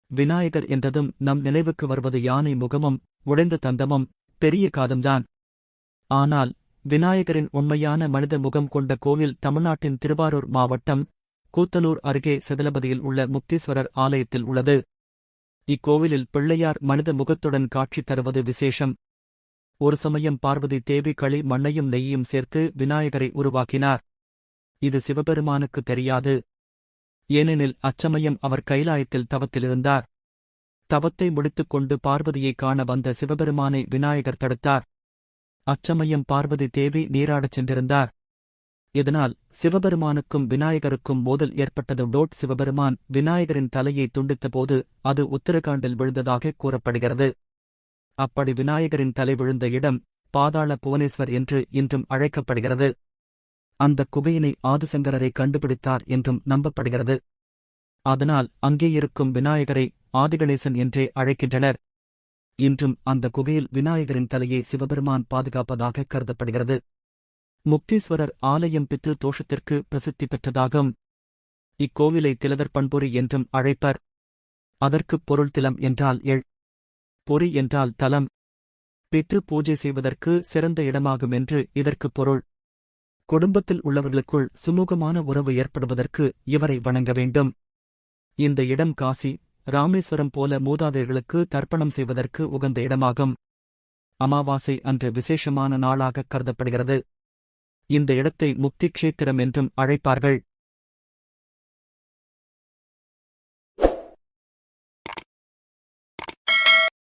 விநாயகர் என்றதும் நம் நினைவுக்கு வருவது யானை முகமும் உடைந்த தந்தமும் பெரிய காதும்தான். ஆனால் விநாயகரின் உண்மையான மனித முகம் கொண்ட கோவில் தமிழ்நாட்டின் திருவாரூர் மாவட்டம் கூத்தனூர் அருகே செதலபதியில் உள்ள முக்தீஸ்வரர் ஆலயத்தில் உள்ளது. இக்கோவிலில் பிள்ளையார் மனித முகத்துடன் காட்சி தருவது விசேஷம். ஒரு சமயம் பார்வதி தேவி களி மண்ணையும் நெய்யும் சேர்த்து விநாயகரை உருவாக்கினார். இது சிவபெருமானுக்கு தெரியாது. ஏனெனில் அச்சமயம் அவர் கைலாயத்தில் தவத்திலிருந்தார். தவத்தை முடித்துக்கொண்டு பார்வதியைக் காண வந்த சிவபெருமானை விநாயகர் தடுத்தார். அச்சமயம் பார்வதி தேவி நீராடச் சென்றிருந்தார். இதனால் சிவபெருமானுக்கும் விநாயகருக்கும் மோதல் ஏற்பட்டது. சிவபெருமான் விநாயகரின் தலையை துண்டித்தபோது அது உத்தரகாண்டில் விழுந்ததாக கூறப்படுகிறது. அப்படி விநாயகரின் தலை விழுந்த இடம் பாதாள புவனேஸ்வர் என்று இன்றும் அழைக்கப்படுகிறது. அந்த குகையினை ஆதிசங்கரரை கண்டுபிடித்தார் என்றும் நம்பப்படுகிறது. அதனால் அங்கே இருக்கும் விநாயகரை ஆதிகணேசன் என்றே அழைக்கின்றனர். இன்றும் அந்த குகையில் விநாயகரின் தலையை சிவபெருமான் பாதுகாப்பதாக கருதப்படுகிறது. முக்தீஸ்வரர் ஆலயம் பித்ரு தோஷத்திற்கு பிரசித்தி பெற்றதாகும். இக்கோவிலை திலதர் பண்பொறி என்றும் அழைப்பர். அதற்குப் பொருள் திலம் என்றால் பொறி என்றால் தலம். பித்ரு பூஜை செய்வதற்கு சிறந்த இடமாகும் என்று இதற்குப் பொருள். குடும்பத்தில் உள்ளவர்களுக்குள் சுமூகமான உறவு ஏற்படுவதற்கு இவரை வணங்க வேண்டும். இந்த இடம் காசி, ராமேஸ்வரம் போல மூதாதையர்களுக்கு தர்ப்பணம் செய்வதற்கு உகந்த இடமாகும். அமாவாசை அன்று விசேஷமான நாளாக கருதப்படுகிறது. இந்த இடத்தை முக்தி க்ஷேத்திரம் என்றும் அழைப்பார்கள்.